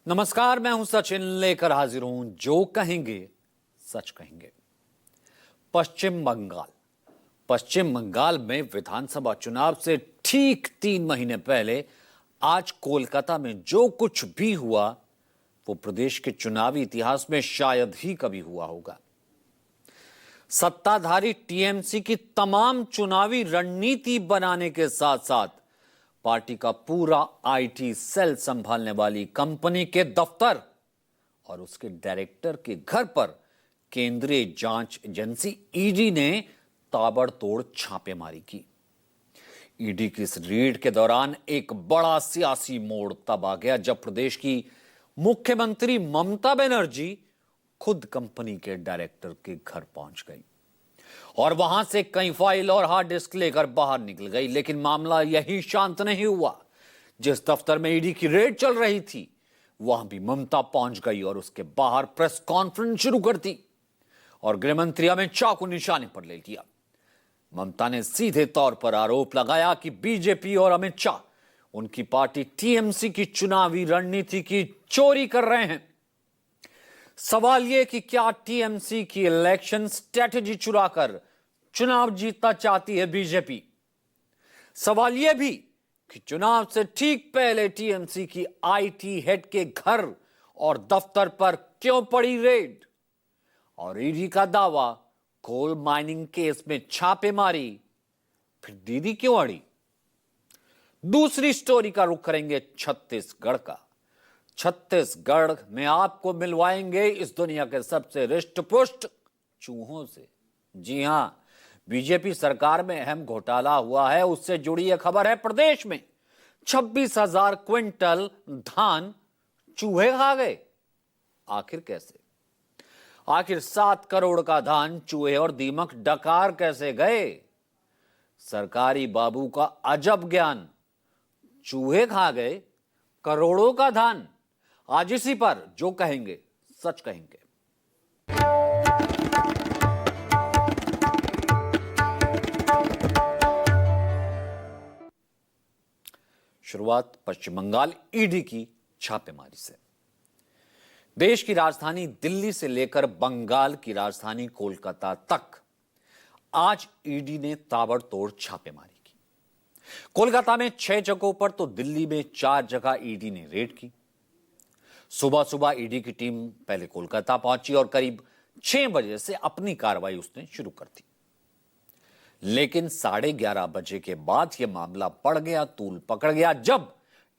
नमस्कार, मैं हूं सचिन, लेकर हाजिर हूं जो कहेंगे सच कहेंगे। पश्चिम बंगाल में विधानसभा चुनाव से ठीक 3 महीने पहले आज कोलकाता में जो कुछ भी हुआ वो प्रदेश के चुनावी इतिहास में शायद ही कभी हुआ होगा। सत्ताधारी टीएमसी की तमाम चुनावी रणनीति बनाने के साथ साथ पार्टी का पूरा आईटी सेल संभालने वाली कंपनी के दफ्तर और उसके डायरेक्टर के घर पर केंद्रीय जांच एजेंसी ईडी ने ताबड़तोड़ छापेमारी की। ईडी की इस रेड के दौरान एक बड़ा सियासी मोड़ तब आ गया जब प्रदेश की मुख्यमंत्री ममता बनर्जी खुद कंपनी के डायरेक्टर के घर पहुंच गई और वहां से कई फाइल और हार्ड डिस्क लेकर बाहर निकल गई। लेकिन मामला यही शांत नहीं हुआ। जिस दफ्तर में ईडी की रेड चल रही थी वहां भी ममता पहुंच गई और उसके बाहर प्रेस कॉन्फ्रेंस शुरू कर दी और गृहमंत्री अमित शाह को निशाने पर ले लिया। ममता ने सीधे तौर पर आरोप लगाया कि बीजेपी और अमित शाह उनकी पार्टी टीएमसी की चुनावी रणनीति की चोरी कर रहे हैं। सवाल यह कि क्या टीएमसी की इलेक्शन स्ट्रेटजी चुराकर चुनाव जीतना चाहती है बीजेपी। सवाल यह भी कि चुनाव से ठीक पहले टीएमसी की आईटी हेड के घर और दफ्तर पर क्यों पड़ी रेड और ईडी का दावा कोल माइनिंग केस में छापेमारी फिर दीदी क्यों अड़ी। दूसरी स्टोरी का रुख करेंगे छत्तीसगढ़ का। छत्तीसगढ़ में आपको मिलवाएंगे इस दुनिया के सबसे रिष्ट पुष्ट चूहों से। जी हां, बीजेपी सरकार में अहम घोटाला हुआ है, उससे जुड़ी यह खबर है। प्रदेश में 26,000 क्विंटल धान चूहे खा गए। आखिर कैसे? आखिर 7 करोड़ का धान चूहे और दीमक डकार कैसे गए? सरकारी बाबू का अजब ज्ञान। चूहे खा गए करोड़ों का धान। आज इसी पर जो कहेंगे सच कहेंगे। शुरुआत पश्चिम बंगाल ईडी की छापेमारी से। देश की राजधानी दिल्ली से लेकर बंगाल की राजधानी कोलकाता तक आज ईडी ने ताबड़तोड़ छापेमारी की। कोलकाता में 6 जगहों पर तो दिल्ली में 4 जगह ईडी ने रेड की। सुबह सुबह ईडी की टीम पहले कोलकाता पहुंची और करीब 6 बजे से अपनी कार्रवाई उसने शुरू कर दी। लेकिन 11:30 बजे के बाद यह मामला बढ़ गया, तूल पकड़ गया जब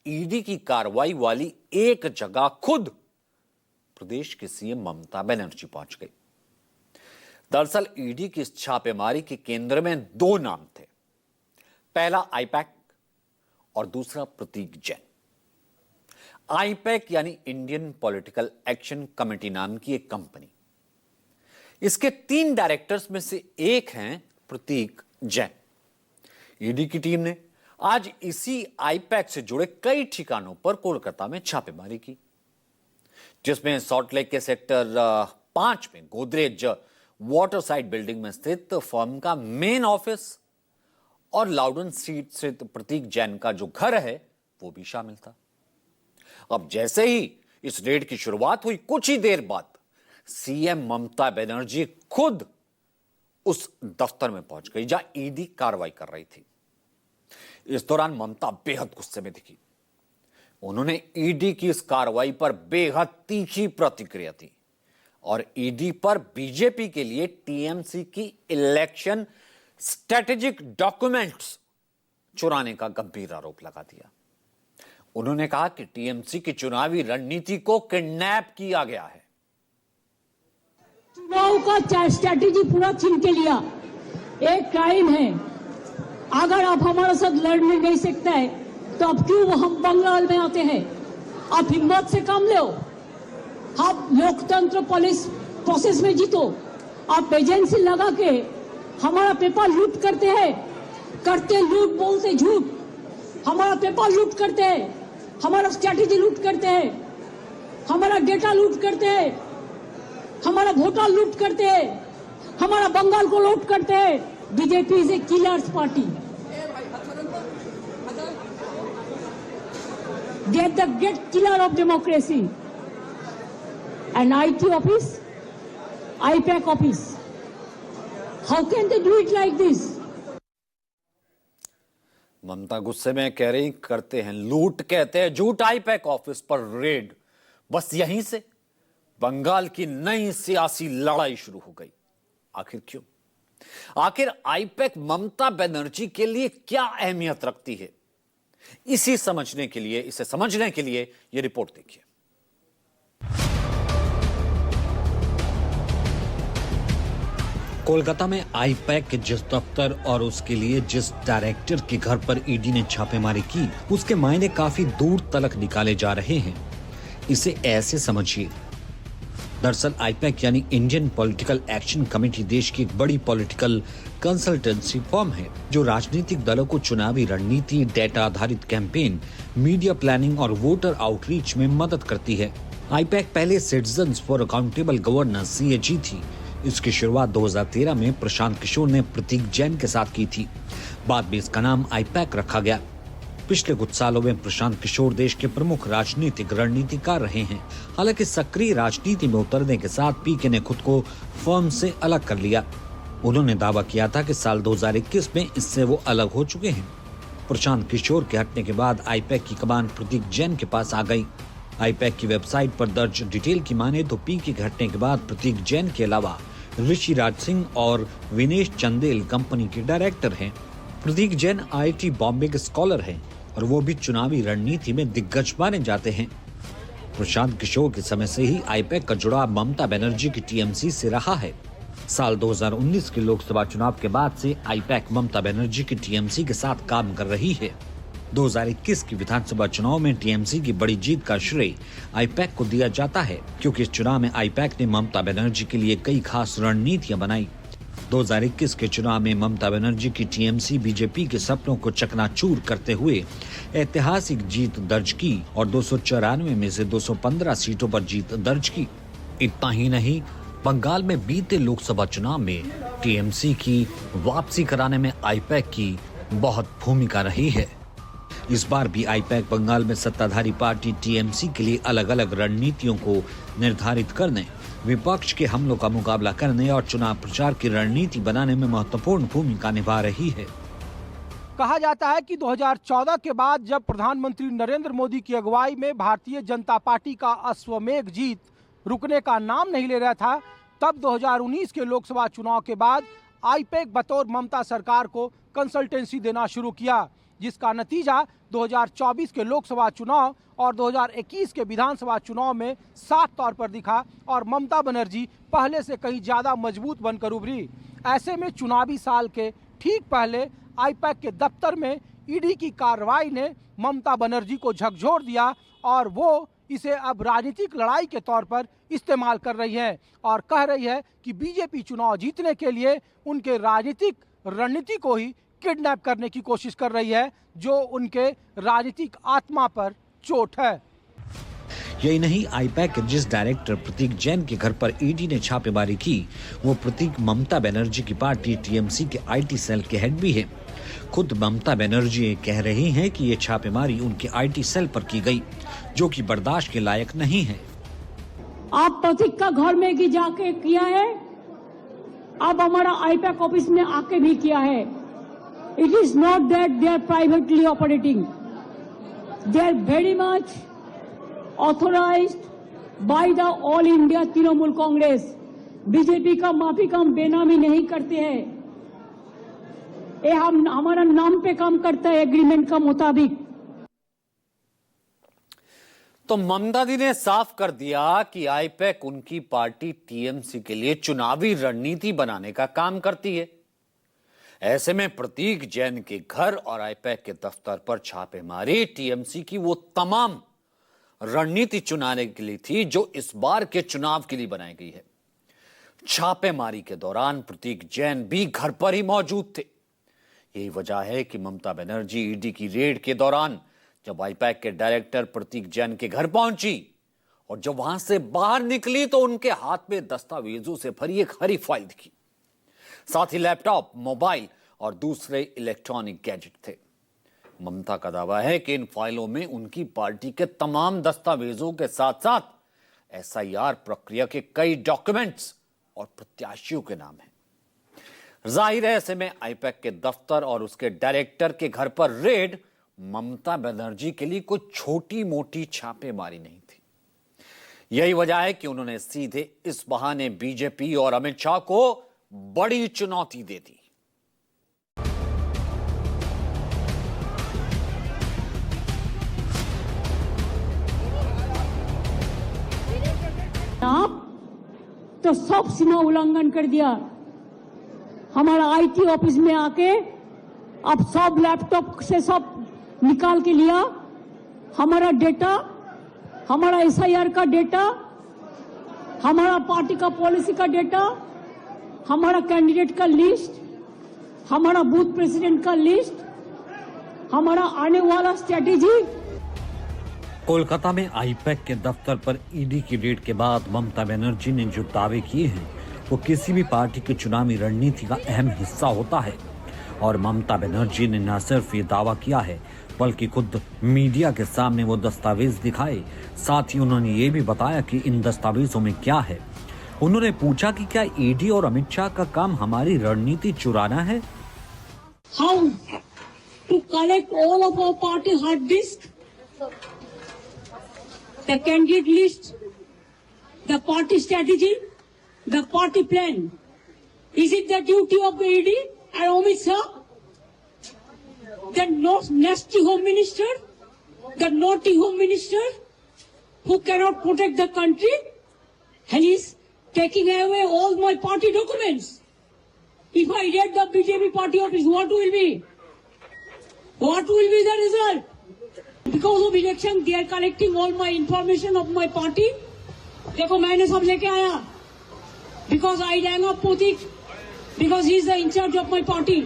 ईडी की कार्रवाई वाली एक जगह खुद प्रदेश की सीएम ममता बनर्जी पहुंच गई। दरअसल ईडी की इस छापेमारी के केंद्र में 2 नाम थे। पहला आईपैक और दूसरा प्रतीक जैन। आईपैक यानी इंडियन पॉलिटिकल एक्शन कमेटी नाम की एक कंपनी। इसके 3 डायरेक्टर्स में से एक हैं प्रतीक जैन। ईडी की टीम ने आज इसी आईपैक से जुड़े कई ठिकानों पर कोलकाता में छापेमारी की, जिसमें सॉल्ट लेक के सेक्टर 5 में गोदरेज वाटर साइड बिल्डिंग में स्थित फर्म का मेन ऑफिस और लाउडन स्ट्रीट स्थित प्रतीक जैन का जो घर है वो भी शामिल था। अब जैसे ही इस रेड की शुरुआत हुई, कुछ ही देर बाद सीएम ममता बनर्जी खुद उस दफ्तर में पहुंच गई जहां ईडी कार्रवाई कर रही थी। इस दौरान ममता बेहद गुस्से में दिखी। उन्होंने ईडी की इस कार्रवाई पर बेहद तीखी प्रतिक्रिया दी और ईडी पर बीजेपी के लिए टीएमसी की इलेक्शन स्ट्रेटेजिक डॉक्यूमेंट्स चुराने का गंभीर आरोप लगा दिया। उन्होंने कहा कि टीएमसी की चुनावी रणनीति को किडनैप किया गया है। चुनाव का स्ट्रेटेजी पूरा छीन के लिया, एक क्राइम है। अगर आप हमारे साथ लड़ने नहीं सकते हैं तो अब क्यों हम बंगाल में आते हैं? आप हिम्मत से काम लो। आप लोकतंत्र पुलिस प्रोसेस में जीतो। आप एजेंसी लगा के हमारा पेपर लूट करते हैं, करते लूट बोलते झूठ। हमारा पेपर लूट करते हैं, हमारा स्ट्रेटेजी लूट करते हैं, हमारा डेटा लूट करते हैं, हमारा वोटर लूट करते हैं, हमारा बंगाल को लूट करते हैं। BJP is a killers party. They are the great killer of democracy. an IT office, IPAC office. How can they do it like this? ममता गुस्से में कह रही करते हैं लूट, कहते हैं झूठ। आईपैक ऑफिस पर रेड, बस यहीं से बंगाल की नई सियासी लड़ाई शुरू हो गई। आखिर क्यों? आखिर आईपैक ममता बनर्जी के लिए क्या अहमियत रखती है? इसे समझने के लिए यह रिपोर्ट देखिए। कोलकाता में आईपैक के जिस दफ्तर और उसके लिए जिस डायरेक्टर के घर पर ईडी ने छापेमारी की, उसके मायने काफी दूर तलक निकाले जा रहे हैं। इसे ऐसे समझिए, दरअसल आईपैक यानी इंडियन पॉलिटिकल एक्शन कमेटी देश की एक बड़ी पॉलिटिकल कंसल्टेंसी फर्म है जो राजनीतिक दलों को चुनावी रणनीति, डेटा आधारित कैंपेन, मीडिया प्लानिंग और वोटर आउटरीच में मदद करती है। आईपैक पहले citizens for accountable governance (CAG) थी। इसकी शुरुआत 2013 में प्रशांत किशोर ने प्रतीक जैन के साथ की थी। बाद में इसका नाम आईपैक रखा गया। पिछले कुछ सालों में प्रशांत किशोर देश के प्रमुख राजनीतिक रणनीतिकार रहे हैं। हालांकि सक्रिय राजनीति में उतरने के साथ पीके ने खुद को फर्म से अलग कर लिया। उन्होंने दावा किया था कि साल 2021 में इससे वो अलग हो चुके हैं। प्रशांत किशोर के हटने के बाद आईपैक की कमान प्रतीक जैन के पास आ गई। आईपैक की वेबसाइट पर दर्ज डिटेल की माने तो पीके के हटने के बाद प्रतीक जैन के अलावा ऋषि राज सिंह और विनेश चंदेल कंपनी के डायरेक्टर हैं। प्रतीक जैन IIT बॉम्बे के स्कॉलर हैं और वो भी चुनावी रणनीति में दिग्गज माने जाते हैं। प्रशांत किशोर के समय से ही आईपैक का जुड़ाव ममता बनर्जी की TMC से रहा है। साल 2019 के लोकसभा चुनाव के बाद से आईपैक ममता बनर्जी की TMC के साथ काम कर रही है। 2021 की विधानसभा चुनाव में TMC की बड़ी जीत का श्रेय आईपैक को दिया जाता है, क्योंकि इस चुनाव में आईपैक ने ममता बनर्जी के लिए कई खास रणनीतियां बनाई। 2021 के चुनाव में ममता बनर्जी की TMC बीजेपी के सपनों को चकनाचूर करते हुए ऐतिहासिक जीत दर्ज की और 294 में से 215 सीटों पर जीत दर्ज की। इतना ही नहीं, बंगाल में बीते लोकसभा चुनाव में TMC की वापसी कराने में आईपैक की बहुत भूमिका रही है। इस बार भी आईपैक बंगाल में सत्ताधारी पार्टी TMC के लिए अलग अलग रणनीतियों को निर्धारित करने, विपक्ष के हमलों का मुकाबला करने और चुनाव प्रचार की रणनीति बनाने में महत्वपूर्ण भूमिका निभा रही है। कहा जाता है कि 2014 के बाद जब प्रधानमंत्री नरेंद्र मोदी की अगुवाई में भारतीय जनता पार्टी का अश्वमेध जीत रुकने का नाम नहीं ले रहा था, तब 2019 के लोकसभा चुनाव के बाद आईपैक बतौर ममता सरकार को कंसल्टेंसी देना शुरू किया, जिसका नतीजा 2024 के लोकसभा चुनाव और 2021 के विधानसभा चुनाव में साफ तौर पर दिखा और ममता बनर्जी पहले से कहीं ज्यादा मजबूत बनकर उभरी। ऐसे में चुनावी साल के ठीक पहले आईपैक के दफ्तर में ईडी की कार्रवाई ने ममता बनर्जी को झकझोर दिया और वो इसे अब राजनीतिक लड़ाई के तौर पर इस्तेमाल कर रही है और कह रही है कि बीजेपी चुनाव जीतने के लिए उनके राजनीतिक रणनीति को ही किडनैप करने की कोशिश कर रही है, जो उनके राजनीतिक आत्मा पर चोट है। यही नहीं, आईपैक के जिस डायरेक्टर प्रतीक जैन के घर पर ईडी ने छापेमारी की, वो प्रतीक ममता बनर्जी की पार्टी TMC के IT सेल के हेड भी है। खुद ममता बनर्जी कह रही हैं कि ये छापेमारी उनके IT सेल पर की गई, जो कि बर्दाश्त के लायक नहीं है। आप प्रतीक का घर में भी जाके किया है, अब हमारा आईपैक ऑफिस में आके भी किया है। It is not that they are privately operating. They are very much authorized by the All India Trinamool Congress. BJP का माफी काम बेनामी नहीं करते हैं। ये हमारा नाम पे काम करता है एग्रीमेंट का मुताबिक। तो ममता दी ने साफ कर दिया कि आईपैक उनकी पार्टी TMC के लिए चुनावी रणनीति बनाने का काम करती है। ऐसे में प्रतीक जैन के घर और आईपैक के दफ्तर पर छापेमारी TMC की वो तमाम रणनीति चुनाने के लिए थी जो इस बार के चुनाव के लिए बनाई गई है। छापेमारी के दौरान प्रतीक जैन भी घर पर ही मौजूद थे। यही वजह है कि ममता बनर्जी ईडी की रेड के दौरान जब आईपैक के डायरेक्टर प्रतीक जैन के घर पहुंची और जब वहां से बाहर निकली तो उनके हाथ में दस्तावेजों से भरी एक हरी फाइल दिखी, साथ ही लैपटॉप, मोबाइल और दूसरे इलेक्ट्रॉनिक गैजेट थे। ममता का दावा है कि इन फाइलों में उनकी पार्टी के तमाम दस्तावेजों के साथ साथ एसआईआर प्रक्रिया के कई डॉक्यूमेंट्स और प्रत्याशियों के नाम हैं। जाहिर है ऐसे में आईपैक के दफ्तर और उसके डायरेक्टर के घर पर रेड ममता बनर्जी के लिए कोई छोटी मोटी छापेमारी नहीं थी। यही वजह है कि उन्होंने सीधे इस बहाने बीजेपी और अमित शाह को बड़ी चुनौती दे दी। आप तो सब सीमा उल्लंघन कर दिया। हमारा आईटी ऑफिस में आके अब सब लैपटॉप से सब निकाल के लिया, हमारा डेटा, हमारा एसआईआर का डेटा, हमारा पार्टी का पॉलिसी का डेटा, हमारा कैंडिडेट का लिस्ट, हमारा बूथ प्रेसिडेंट का लिस्ट, हमारा आने वाला स्ट्रेटेजी। कोलकाता में आईपैक के दफ्तर पर ईडी की रेड के बाद ममता बनर्जी ने जो दावे किए हैं वो किसी भी पार्टी की चुनावी रणनीति का अहम हिस्सा होता है। और ममता बनर्जी ने न सिर्फ ये दावा किया है बल्कि खुद मीडिया के सामने वो दस्तावेज दिखाए। साथ ही उन्होंने ये भी बताया कि इन दस्तावेजों में क्या है। उन्होंने पूछा कि क्या ईडी और अमित शाह का काम हमारी रणनीति चुराना है। How to collect all of our party hard disk, the candidate list, the party strategy, the party plan. Is it the duty of the ED and Amit Shah, the nasty home minister, the naughty home minister who cannot protect the country, and is taking away all my party documents? If I get the BJP party office, what will be? What will be the result? Because of election, they are collecting all my information of my party. देखो मैंने सब लेके आया. Because I rang up Potik, because he is the in charge of my party.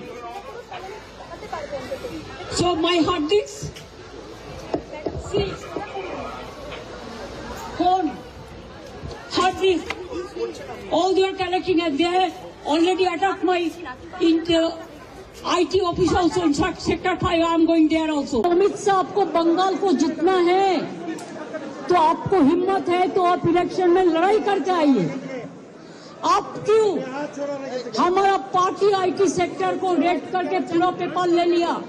So my hard disk, see, phone, hard disk, all they are collecting, and they are already attacked my IT office also. In fact, sector 5 I am going there also. Amit Shah, आपको बंगाल को जितना है तो आपको हिम्मत है तो आप इलेक्शन में लड़ाई करके आइए। आप क्यों हमारा पार्टी आईटी सेक्टर को रेड करके पूरा पेपर ले लिया?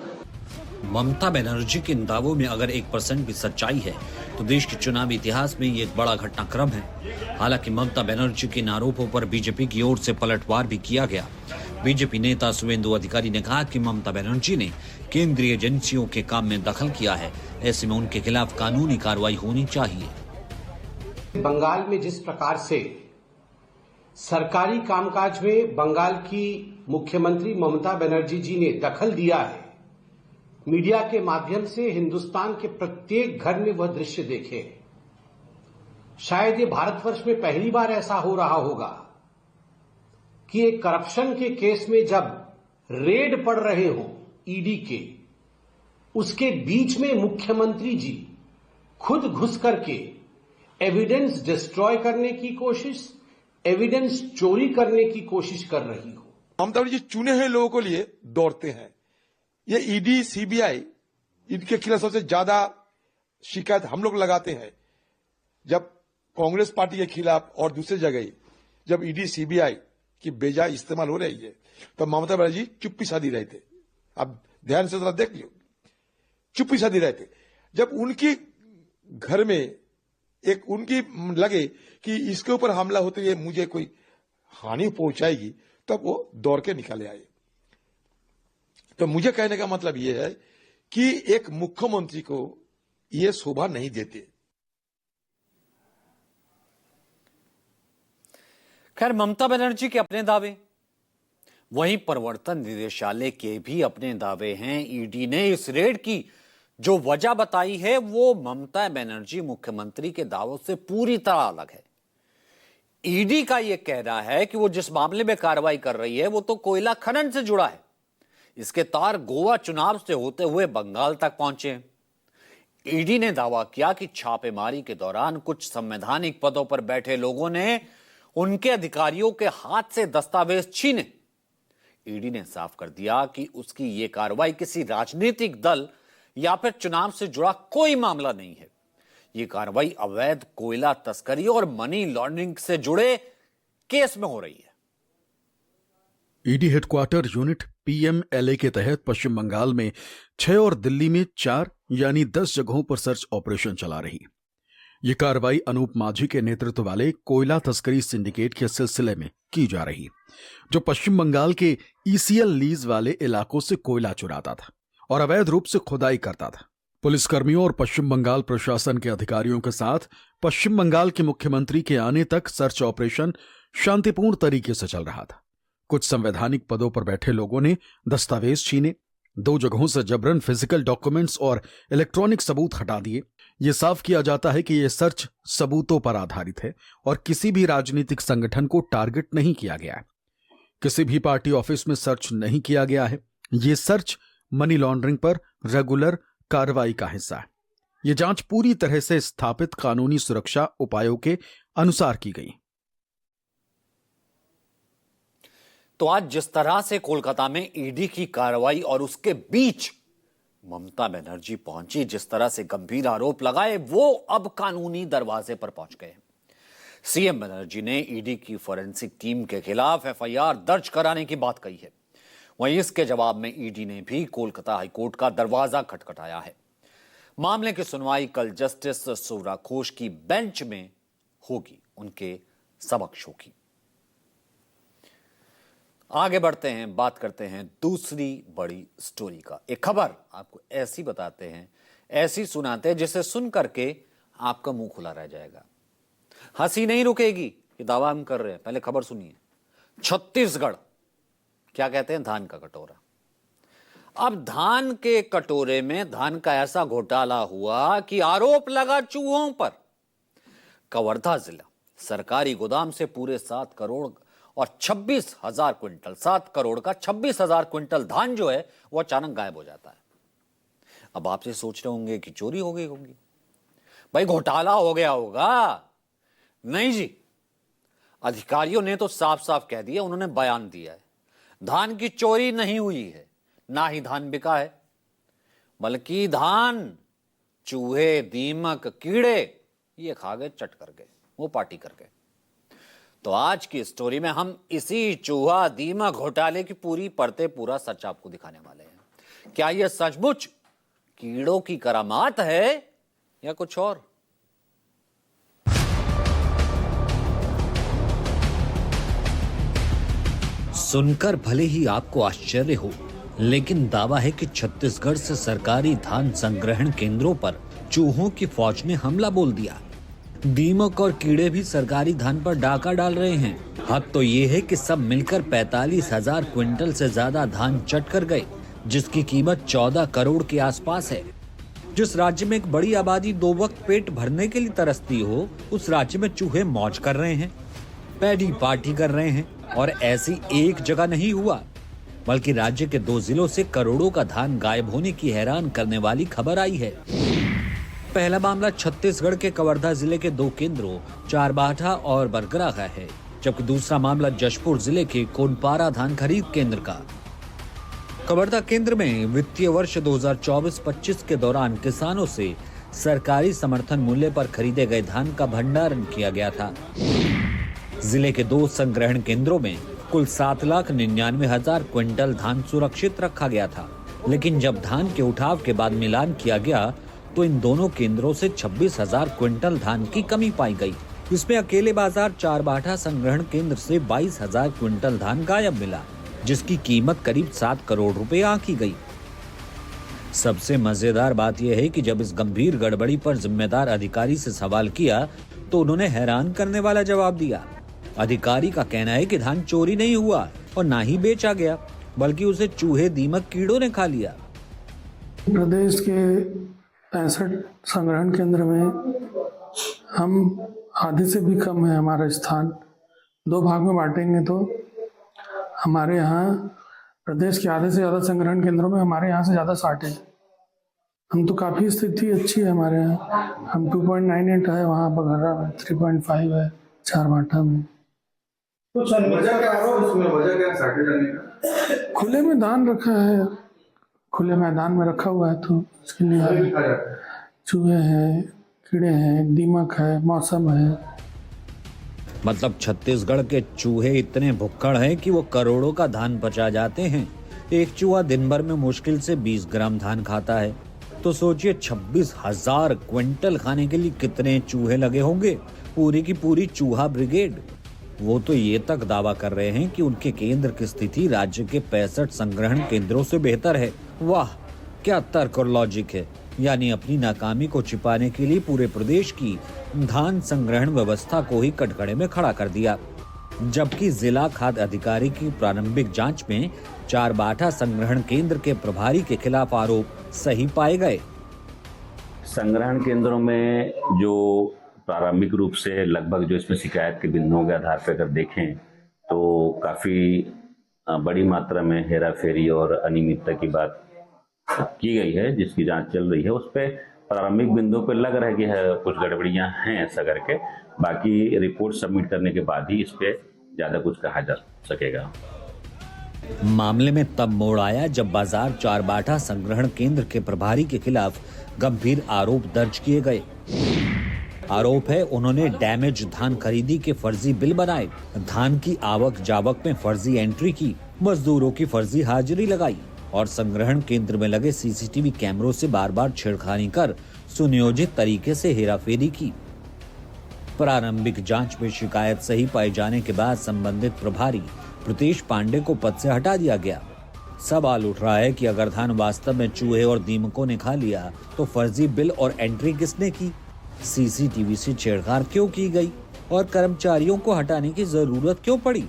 ममता बनर्जी के इन दावों में अगर 1% भी सच्चाई है तो देश के चुनावी इतिहास में ये एक बड़ा घटनाक्रम है। हालांकि ममता बनर्जी के इन आरोपों पर बीजेपी की ओर से पलटवार भी किया गया। बीजेपी नेता शुवेंदु अधिकारी ने कहा कि ममता बनर्जी ने केंद्रीय एजेंसियों के काम में दखल किया है, ऐसे में उनके खिलाफ कानूनी कार्रवाई होनी चाहिए। बंगाल में जिस प्रकार से सरकारी कामकाज में बंगाल की मुख्यमंत्री ममता बनर्जी जी ने दखल दिया है, मीडिया के माध्यम से हिंदुस्तान के प्रत्येक घर में वह दृश्य देखे। शायद ये भारतवर्ष में पहली बार ऐसा हो रहा होगा कि एक करप्शन के केस में जब रेड पड़ रहे हो ईडी के, उसके बीच में मुख्यमंत्री जी खुद घुस करके एविडेंस डिस्ट्रॉय करने की कोशिश, एविडेंस चोरी करने की कोशिश कर रही हो। ममता बनर्जी चुने हुए लोगों के लिए दौड़ते हैं। ये ईडी सीबीआई इनके खिलाफ सबसे ज्यादा शिकायत हम लोग लगाते हैं। जब कांग्रेस पार्टी के खिलाफ और दूसरी जगह जब ईडी सीबीआई की बेजा इस्तेमाल हो रही है तो ममता बनर्जी चुप्पी साधी रहे थे। अब ध्यान से जरा देख लो, चुप्पी साधी रहे थे। जब उनकी घर में एक उनकी लगे कि इसके ऊपर हमला होते हुए मुझे कोई हानि पहुंचाएगी, तब वो दौड़ के निकाले आए। तो मुझे कहने का मतलब यह है कि एक मुख्यमंत्री को यह शोभा नहीं देते। खैर, ममता बनर्जी के अपने दावे, वहीं प्रवर्तन निदेशालय के भी अपने दावे हैं। ईडी ने इस रेड की जो वजह बताई है वो ममता बनर्जी मुख्यमंत्री के दावों से पूरी तरह अलग है। ईडी का यह कहना है कि वो जिस मामले में कार्रवाई कर रही है वो तो कोयला खनन से जुड़ा है। इसके तार गोवा चुनाव से होते हुए बंगाल तक पहुंचे हैं। ईडी ने दावा किया कि छापेमारी के दौरान कुछ संवैधानिक पदों पर बैठे लोगों ने उनके अधिकारियों के हाथ से दस्तावेज छीने। ईडी ने साफ कर दिया कि उसकी यह कार्रवाई किसी राजनीतिक दल या फिर चुनाव से जुड़ा कोई मामला नहीं है। ये कार्रवाई अवैध कोयला तस्करी और मनी लॉन्ड्रिंग से जुड़े केस में हो रही है। ईडी हेडक्वार्टर यूनिट पीएमएलए के तहत पश्चिम बंगाल में 6 और दिल्ली में 4 यानी 10 जगहों पर सर्च ऑपरेशन चला रही। ये कार्रवाई अनूप माझी के नेतृत्व वाले कोयला तस्करी सिंडिकेट के सिलसिले में की जा रही, जो पश्चिम बंगाल के ईसीएल लीज वाले इलाकों से कोयला चुराता था और अवैध रूप से खुदाई करता था। पुलिसकर्मियों और पश्चिम बंगाल प्रशासन के अधिकारियों के साथ पश्चिम बंगाल के मुख्यमंत्री के आने तक सर्च ऑपरेशन शांतिपूर्ण तरीके से चल रहा था। कुछ संवैधानिक पदों पर बैठे लोगों ने दस्तावेज छीने, 2 जगहों से जबरन फिजिकल डॉक्यूमेंट्स और इलेक्ट्रॉनिक सबूत हटा दिए। यह साफ किया जाता है कि यह सर्च सबूतों पर आधारित है और किसी भी राजनीतिक संगठन को टारगेट नहीं किया गया है। किसी भी पार्टी ऑफिस में सर्च नहीं किया गया है। यह सर्च मनी लॉन्ड्रिंग पर रेगुलर कार्रवाई का हिस्सा है। यह जांच पूरी तरह से स्थापित कानूनी सुरक्षा उपायों के अनुसार की गई। तो आज जिस तरह से कोलकाता में ईडी की कार्रवाई और उसके बीच ममता बनर्जी पहुंची, जिस तरह से गंभीर आरोप लगाए, वो अब कानूनी दरवाजे पर पहुंच गए। सीएम बनर्जी ने ईडी की फोरेंसिक टीम के खिलाफ एफआईआर दर्ज कराने की बात कही है। वहीं इसके जवाब में ईडी ने भी कोलकाता हाईकोर्ट का दरवाजा खटखटाया है। मामले की सुनवाई कल जस्टिस सूरा घोष की बेंच में होगी, उनके समक्ष होगी। आगे बढ़ते हैं, बात करते हैं दूसरी बड़ी स्टोरी का। एक खबर आपको ऐसी बताते हैं, ऐसी सुनाते हैं जिसे सुन करके आपका मुंह खुला रह जाएगा। हंसी नहीं रुकेगी, ये दावा हम कर रहे हैं। पहले खबर सुनिए। छत्तीसगढ़ क्या कहते हैं, धान का कटोरा। अब धान के कटोरे में धान का ऐसा घोटाला हुआ कि आरोप लगा चूहों पर। कवर्धा जिला सरकारी गोदाम से पूरे 7 करोड़ और 26,000 क्विंटल, 7 करोड़ का 26,000 क्विंटल धान जो है वो अचानक गायब हो जाता है। अब आपसे सोच रहे होंगे कि चोरी हो गई होगी, भाई घोटाला हो गया होगा। नहीं जी, अधिकारियों ने तो साफ साफ कह दिया, उन्होंने बयान दिया है, धान की चोरी नहीं हुई है, ना ही धान बिका है, बल्कि धान चूहे, दीमक, कीड़े ये खा गए, चट कर गए, वो पार्टी कर गए। तो आज की स्टोरी में हम इसी चूहा दीमक घोटाले की पूरी परतें, पूरा सच आपको दिखाने वाले हैं। क्या यह सचमुच कीड़ों की करामात है या कुछ और? सुनकर भले ही आपको आश्चर्य हो, लेकिन दावा है कि छत्तीसगढ़ से सरकारी धान संग्रहण केंद्रों पर चूहों की फौज ने हमला बोल दिया। दीमक और कीड़े भी सरकारी धान पर डाका डाल रहे हैं। हद तो ये है कि सब मिलकर 45,000 क्विंटल से ज्यादा धान चट कर गए, जिसकी कीमत 14 करोड़ के आसपास है। जिस राज्य में एक बड़ी आबादी 2 वक्त पेट भरने के लिए तरसती हो, उस राज्य में चूहे मौज कर रहे हैं, पैडी पार्टी कर रहे हैं। और ऐसी एक जगह नहीं हुआ, बल्कि राज्य के 2 जिलों से करोड़ों का धान गायब होने की हैरान करने वाली खबर आई है। पहला मामला छत्तीसगढ़ के कवर्धा जिले के 2 केंद्रों चारबाठा और बरगरा का है, जबकि दूसरा मामला जशपुर जिले के कोनपारा धान खरीद केंद्र का। कवर्धा केंद्र में वित्तीय वर्ष 2024-25 के दौरान किसानों से सरकारी समर्थन मूल्य पर खरीदे गए धान का भंडारण किया गया था। जिले के 2 संग्रहण केंद्रों में कुल 7,99,000 क्विंटल धान सुरक्षित रखा गया था, लेकिन जब धान के उठाव के बाद मिलान किया गया तो इन दोनों केंद्रों से 26,000 क्विंटल धान की कमी पाई गई। इसमें अकेले बाजार चारबाठा संग्रहण केंद्र से 22,000 क्विंटल धान गायब मिला, जिसकी कीमत करीब 7 करोड़ रुपए आंकी गई। सबसे मजेदार बात यह है कि जब इस गंभीर गड़बड़ी पर जिम्मेदार अधिकारी से सवाल किया तो उन्होंने हैरान करने वाला जवाब दिया। अधिकारी का कहना है कि धान चोरी नहीं हुआ और ना ही बेचा गया, बल्कि उसे चूहे, दीमक, कीड़ों ने खा लिया। प्रदेश के 65 संग्रहण केंद्र में हम आधे से भी कम है हमारा स्थान। 2 भाग में बांटेंगे तो हमारे यहाँ प्रदेश के आधे से ज़्यादा संग्रहण केंद्रों में हमारे यहाँ से ज़्यादा शार्टेज। हम तो काफ़ी स्थिति अच्छी है हमारे यहाँ। हम 2.98 है, वहाँ बघर्रा में 3.5 है, चारबाठा में। तो सर वजह क्या है उसमें, वजह क्या शार्टेज आने का? खुले में धान रखा है, खुले मैदान में रखा हुआ है, तो इसके लिए चूहे हैं, कीड़े हैं, दीमक है, मौसम है। मतलब छत्तीसगढ़ के चूहे इतने भुक्कड़ हैं कि वो करोड़ों का धान पचा जाते हैं। एक चूहा दिन भर में मुश्किल से 20 ग्राम धान खाता है, तो सोचिए 26,000 क्विंटल खाने के लिए कितने चूहे लगे होंगे। पूरी की पूरी चूहा ब्रिगेड। वो तो ये तक दावा कर रहे हैं कि उनके केंद्र की स्थिति राज्य के 65 संग्रहण केंद्रों से बेहतर है। वाह, क्या तर्क और लॉजिक है। यानी अपनी नाकामी को छिपाने के लिए पूरे प्रदेश की धान संग्रहण व्यवस्था को ही कटघरे में खड़ा कर दिया। जबकि जिला खाद्य अधिकारी की प्रारंभिक जांच में चारबाठा संग्रहण केंद्र के प्रभारी के खिलाफ आरोप सही पाए गए। संग्रहण केंद्रों में जो प्रारंभिक रूप से लगभग जो इसमें शिकायत के बिंदुओं के आधार पर अगर देखें तो काफी बड़ी मात्रा में हेराफेरी और अनियमितता की बात की गई है, जिसकी जांच चल रही है। उस पर प्रारंभिक बिंदुओं पर लग रहा है कि कुछ गड़बड़ियां हैं ऐसा करके। बाकी रिपोर्ट सबमिट करने के बाद ही इस पे ज्यादा कुछ कहा जा सकेगा। मामले में तब मोड़ आया जब बाजार चारबाठा संग्रहण केंद्र के प्रभारी के खिलाफ गंभीर आरोप दर्ज किए गए। आरोप है उन्होंने डैमेज धान खरीदी के फर्जी बिल बनाए, धान की आवक जावक में फर्जी एंट्री की, मजदूरों की फर्जी हाजिरी लगाई और संग्रहण केंद्र में लगे सीसीटीवी कैमरों से बार बार छेड़खानी कर सुनियोजित तरीके से हेराफेरी की। प्रारंभिक जांच में शिकायत सही पाए जाने के बाद संबंधित प्रभारी प्रीतेश पांडे को पद से हटा दिया गया। सवाल उठ रहा है कि अगर धान वास्तव में चूहे और दीमकों ने खा लिया तो फर्जी बिल और एंट्री किसने की, सीसीटीवी से छेड़छाड़ क्यों की गई और कर्मचारियों को हटाने की जरूरत क्यों पड़ी।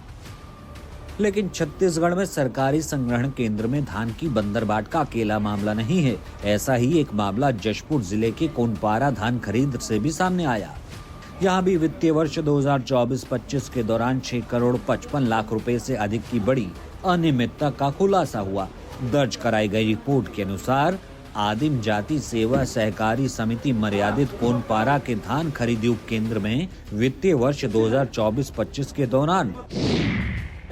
लेकिन छत्तीसगढ़ में सरकारी संग्रहण केंद्र में धान की बंदरबाट का अकेला मामला नहीं है। ऐसा ही एक मामला जशपुर जिले के कोनपारा धान खरीद से भी सामने आया। यहाँ भी वित्तीय वर्ष 2024-25 के दौरान 6 करोड़ 55 लाख रुपए से अधिक की बड़ी अनियमितता का खुलासा हुआ। दर्ज कराई गई रिपोर्ट के अनुसार आदिम जाति सेवा सहकारी समिति मर्यादित कोनपारा के धान खरीदी उप केंद्र में वित्तीय वर्ष 2024-25 के दौरान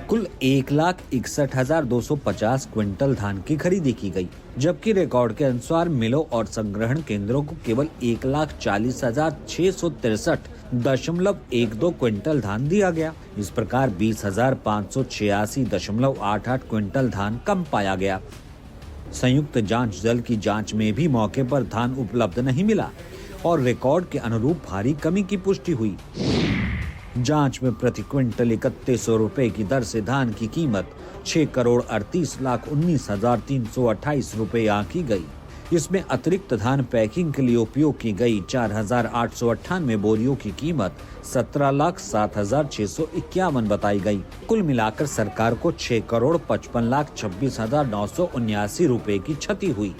कुल 1,61,250 क्विंटल धान की खरीदी की गई, जबकि रिकॉर्ड के अनुसार मिलों और संग्रहण केंद्रों को केवल 1,40,663.12 क्विंटल धान दिया गया। इस प्रकार 20,586.88 क्विंटल धान कम पाया गया। संयुक्त जांच दल की जांच में भी मौके पर धान उपलब्ध नहीं मिला और रिकॉर्ड के अनुरूप भारी कमी की पुष्टि हुई। जांच में प्रति क्विंटल 3100 रुपए की दर से धान की कीमत 6,38,19,328 रुपए आंकी गई। इसमें अतिरिक्त धान पैकिंग के लिए उपयोग की गई 4,898 बोरियों की कीमत 17,07,651 बताई गई। कुल मिलाकर सरकार को 6,55,26,979 रुपए की क्षति हुई।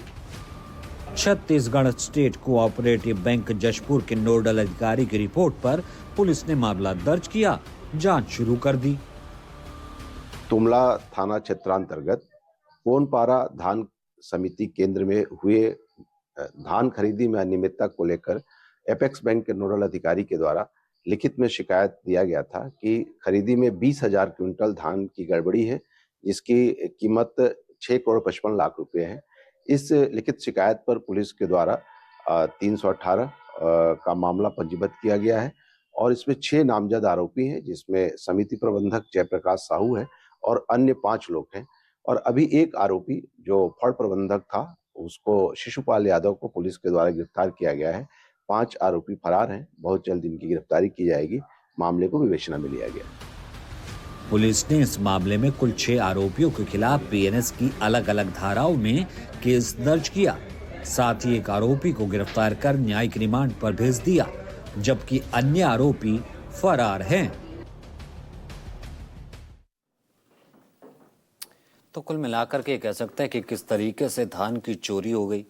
Chhattisgarh state cooperative bank Jashpur के नोडल अधिकारी की रिपोर्ट पर पुलिस ने मामला दर्ज किया, जांच शुरू कर दी। तुमला थाना क्षेत्रांतर्गत कोनपारा धान समिति केंद्र में हुए धान खरीदी में अनियमितता को लेकर एपेक्स बैंक के नोडल अधिकारी के द्वारा लिखित में शिकायत दिया गया था कि खरीदी में 20,000 क्विंटल धान की गड़बड़ी है, जिसकी कीमत 6,55 लाख रुपए है। इस लिखित शिकायत पर पुलिस के द्वारा 318 का मामला पंजीबद्ध किया गया है और इसमें 6 नामजद आरोपी हैं, जिसमें समिति प्रबंधक जयप्रकाश साहू है और अन्य 5 लोग हैं। और अभी एक आरोपी जो फड़ प्रबंधक था, उसको शिशुपाल यादव को पुलिस के द्वारा गिरफ्तार किया गया है। 5 आरोपी फरार हैं, बहुत जल्द इनकी गिरफ्तारी की जाएगी। मामले को विवेचना में लिया गया। पुलिस ने इस मामले में कुल 6 आरोपियों के खिलाफ बीएनएस की अलग अलग धाराओं में केस दर्ज किया। साथ ही एक आरोपी को गिरफ्तार कर न्यायिक रिमांड पर भेज दिया, जबकि अन्य आरोपी फरार हैं। तो कुल मिलाकर के कह सकते हैं कि किस तरीके से धान की चोरी हो गई,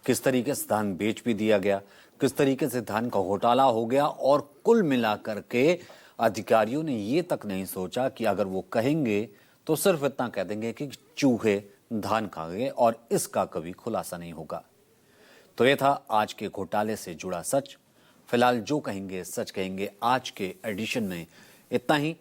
किस तरीके से धान बेच भी दिया गया, किस तरीके से धान का घोटाला हो गया और कुल मिलाकर के अधिकारियों ने ये तक नहीं सोचा कि अगर वो कहेंगे तो सिर्फ इतना कह देंगे कि चूहे धान खा गए और इसका कभी खुलासा नहीं होगा। तो ये था आज के घोटाले से जुड़ा सच। फिलहाल जो कहेंगे सच कहेंगे आज के एडिशन में इतना ही।